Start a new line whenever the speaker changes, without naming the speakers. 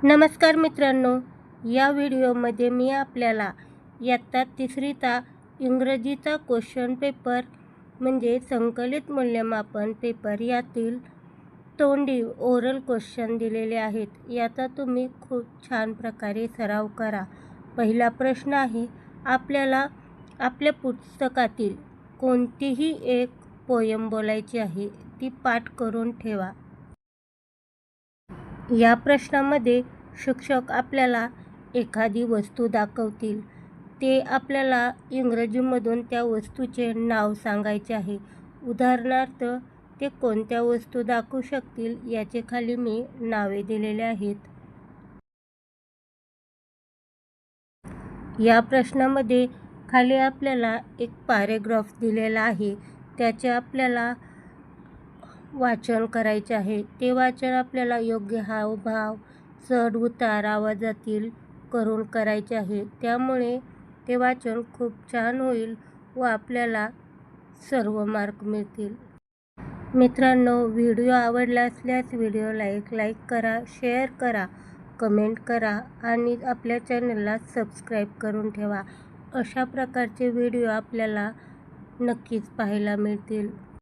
नमस्कार मित्रांनो, या व्हिडिओमध्ये मी आपल्याला इयत्ता तिसरीचा इंग्रजीचा क्वेश्चन पेपर म्हणजे संकलित मूल्यमापन पेपर यातील तोंडी ओरल क्वेश्चन दिलेले आहेत. याचा तुम्ही खूप छान प्रकारे सराव करा. पहिला प्रश्न आहे, आपल्याला आपल्या पुस्तकातील कोणतीही एक पोयम बोलायची आहे, ती पाठ करून ठेवा. या प्रश्नामध्ये शिक्षक आपल्याला एखादी वस्तू दाखवतील. ते आपल्याला इंग्रजीमधून त्या वस्तूचे नाव सांगायचे आहे. उदाहरणार्थ ते कोणत्या वस्तू दाखवू शकतील याचे खाली मी नावे दिलेले आहेत. या प्रश्नामध्ये खाली आपल्याला एक पॅरेग्राफ दिलेला आहे. त्याचे आपल्याला वाचन करायचे आहे. ते वाचन आपल्याला योग्य हावभाव, चढ उतार आवाजातील करून करायचे आहे. त्यामुळे ते वाचन खूप छान होईल व आपल्याला सर्व मार्क मिळतील. मित्रांनो, व्हिडिओ आवडला असल्यास व्हिडिओला एक लाईक करा, शेअर करा, कमेंट करा आणि आपल्या चॅनलला सबस्क्राईब करून ठेवा. अशा प्रकारचे व्हिडिओ आपल्याला नक्कीच पाहायला मिळतील.